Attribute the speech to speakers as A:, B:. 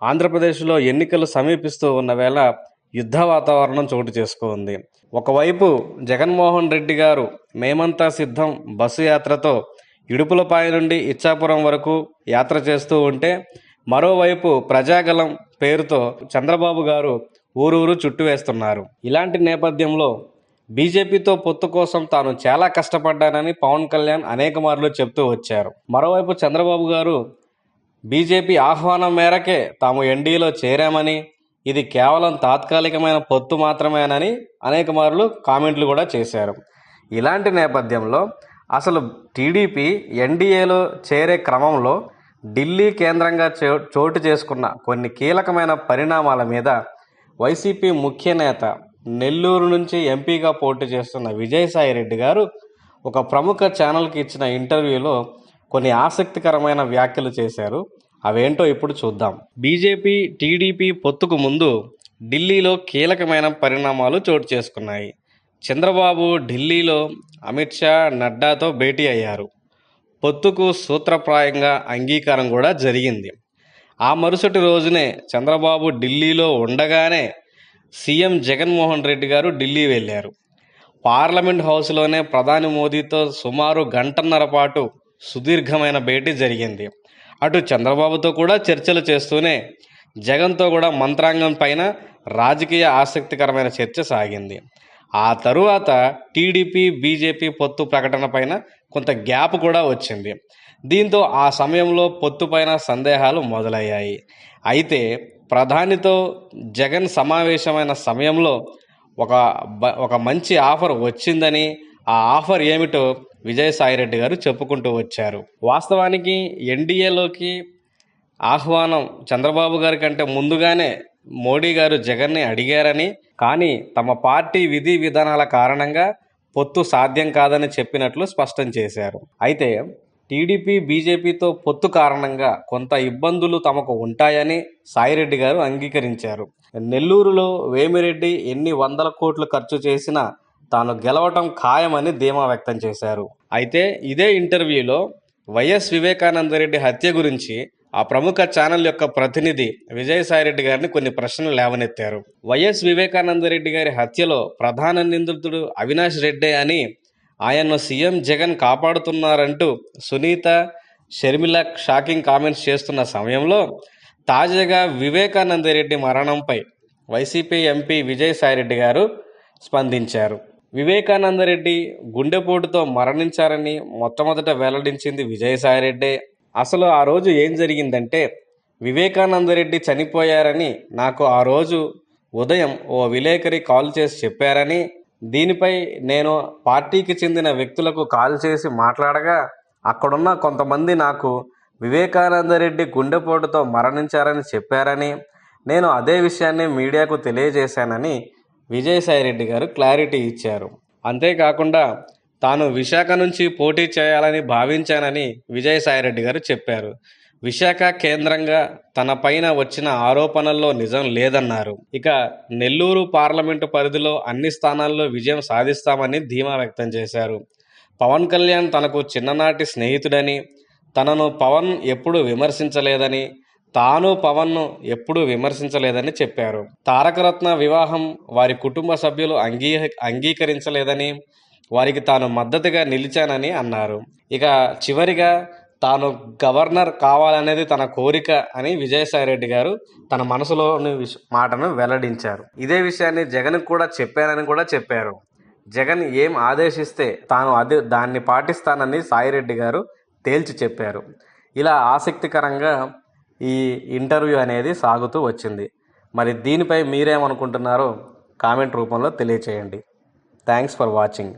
A: ఆంధ్రప్రదేశ్లో ఎన్నికలు సమీపిస్తూ ఉన్న వేళ యుద్ధ వాతావరణం చోటు చేసుకుంది. ఒకవైపు జగన్మోహన్ రెడ్డి గారు మేమంతా సిద్ధం బస్సు యాత్రతో ఇడుపులపాయ నుండి ఇచ్చాపురం వరకు యాత్ర చేస్తూ ఉంటే, మరోవైపు ప్రజాగలం పేరుతో చంద్రబాబు గారు ఊరూరు చుట్టు వేస్తున్నారు. ఇలాంటి నేపథ్యంలో బీజేపీతో పొత్తు కోసం తాను చాలా కష్టపడ్డానని పవన్ కళ్యాణ్ అనేక మార్లు చెప్తూ వచ్చారు. మరోవైపు చంద్రబాబు గారు బీజేపీ ఆహ్వానం మేరకే తాము ఎన్డీఏలో చేరామని, ఇది కేవలం తాత్కాలికమైన పొత్తు మాత్రమేనని అనేక మార్లు కామెంట్లు కూడా చేశారు. ఇలాంటి నేపథ్యంలో అసలు టీడీపీ ఎన్డీఏలో చేరే క్రమంలో ఢిల్లీ కేంద్రంగా చోటు చేసుకున్న కొన్ని కీలకమైన పరిణామాల మీద వైసీపీ ముఖ్య నేత, నెల్లూరు నుంచి ఎంపీగా పోటీ చేస్తున్న విజయసాయిరెడ్డి గారు ఒక ప్రముఖ ఛానల్కి ఇచ్చిన ఇంటర్వ్యూలో కొన్ని ఆసక్తికరమైన వ్యాఖ్యలు చేశారు. అవేంటో ఇప్పుడు చూద్దాం. బీజేపీ టీడీపీ పొత్తుకు ముందు ఢిల్లీలో కీలకమైన పరిణామాలు చోటు చేసుకున్నాయి. చంద్రబాబు ఢిల్లీలో అమిత్ షా, నడ్డాతో భేటీ అయ్యారు. పొత్తుకు సూత్రప్రాయంగా అంగీకారం కూడా జరిగింది. ఆ మరుసటి రోజునే చంద్రబాబు ఢిల్లీలో ఉండగానే సీఎం జగన్మోహన్ రెడ్డి గారు ఢిల్లీ వెళ్ళారు. పార్లమెంట్ హౌస్లోనే ప్రధాని మోదీతో సుమారు గంటన్నర పాటు సుదీర్ఘమైన భేటీ జరిగింది. అటు చంద్రబాబుతో కూడా చర్చలు చేస్తూనే జగన్తో కూడా మంత్రాంగం పైన రాజకీయ ఆసక్తికరమైన చర్చ సాగింది. ఆ తరువాత టీడీపీ బీజేపీ పొత్తు ప్రకటన పైన కొంత గ్యాప్ కూడా వచ్చింది. దీంతో ఆ సమయంలో పొత్తు పైన సందేహాలు మొదలయ్యాయి. అయితే ప్రధానితో జగన్ సమావేశమైన సమయంలో ఒక మంచి ఆఫర్ వచ్చిందని, ఆ ఆఫర్ ఏమిటో విజయసాయిరెడ్డి గారు చెప్పుకుంటూ వచ్చారు. వాస్తవానికి ఎన్డీఏలోకి ఆహ్వానం చంద్రబాబు గారి కంటే ముందుగానే మోడీ గారు జగన్ని అడిగారని, కానీ తమ పార్టీ విధి విధానాల కారణంగా పొత్తు సాధ్యం కాదని చెప్పినట్లు స్పష్టం చేశారు. అయితే టీడీపీ బీజేపీతో పొత్తు కారణంగా కొంత ఇబ్బందులు తమకు ఉంటాయని సాయిరెడ్డి గారు అంగీకరించారు. నెల్లూరులో వేమిరెడ్డి ఎన్ని వందల కోట్లు ఖర్చు చేసినా తాను గెలవటం ఖాయమని ధీమా వ్యక్తం చేశారు. అయితే ఇదే ఇంటర్వ్యూలో వైఎస్ వివేకానందరెడ్డి హత్య గురించి ఆ ప్రముఖ ఛానల్ యొక్క ప్రతినిధి విజయసాయిరెడ్డి గారిని కొన్ని ప్రశ్నలు లేవనెత్తారు. వైఎస్ వివేకానందరెడ్డి గారి హత్యలో ప్రధాన నిందితుడు అవినాష్ రెడ్డే అని, ఆయన్ను సీఎం జగన్ కాపాడుతున్నారంటూ సునీత, షర్మిల షాకింగ్ కామెంట్స్ చేస్తున్న సమయంలో తాజాగా వివేకానందరెడ్డి మరణంపై వైసీపీ ఎంపీ విజయసాయిరెడ్డి గారు స్పందించారు. వివేకానందరెడ్డి గుండెపోటుతో మరణించారని మొట్టమొదట వెల్లడించింది విజయసాయిరెడ్డే. అసలు ఆ రోజు ఏం జరిగిందంటే, వివేకానందరెడ్డి చనిపోయారని నాకు ఆ రోజు ఉదయం ఓ విలేకరి కాల్ చేసి చెప్పారని, దీనిపై నేను పార్టీకి చెందిన వ్యక్తులకు కాల్ చేసి మాట్లాడగా అక్కడున్న కొంతమంది నాకు వివేకానందరెడ్డి గుండెపోటుతో మరణించారని చెప్పారని, నేను అదే విషయాన్ని మీడియాకు తెలియజేశానని విజయసాయిరెడ్డి గారు క్లారిటీ ఇచ్చారు. అంతేకాకుండా తాను విశాఖ నుంచి పోటీ చేయాలని భావించానని విజయసాయిరెడ్డి గారు చెప్పారు. విశాఖ కేంద్రంగా తన పైన వచ్చిన ఆరోపణల్లో నిజం లేదన్నారు. ఇక నెల్లూరు పార్లమెంటు పరిధిలో అన్ని స్థానాల్లో విజయం సాధిస్తామని ధీమా వ్యక్తం చేశారు. పవన్ కళ్యాణ్ తనకు చిన్ననాటి స్నేహితుడని, తనను పవన్ ఎప్పుడూ విమర్శించలేదని, తాను పవన్ను ఎప్పుడూ విమర్శించలేదని చెప్పారు. తారకరత్న వివాహం వారి కుటుంబ సభ్యులు అంగీకరించలేదని, వారికి తాను మద్దతుగా నిలిచానని అన్నారు. ఇక చివరిగా తాను గవర్నర్ కావాలనేది తన కోరిక అని విజయసాయిరెడ్డి గారు తన మనసులోని మాటను వెల్లడించారు. ఇదే విషయాన్ని జగన్ కూడా చెప్పానని కూడా చెప్పారు. జగన్ ఏం ఆదేశిస్తే తాను దాన్ని పాటిస్తానని సాయిరెడ్డి గారు తేల్చి చెప్పారు. ఇలా ఆసక్తికరంగా ఈ ఇంటర్వ్యూ అనేది సాగుతూ వచ్చింది. మరి దీనిపై మీరేమనుకుంటున్నారో కామెంట్ రూపంలో తెలియచేయండి. Thanks for watching.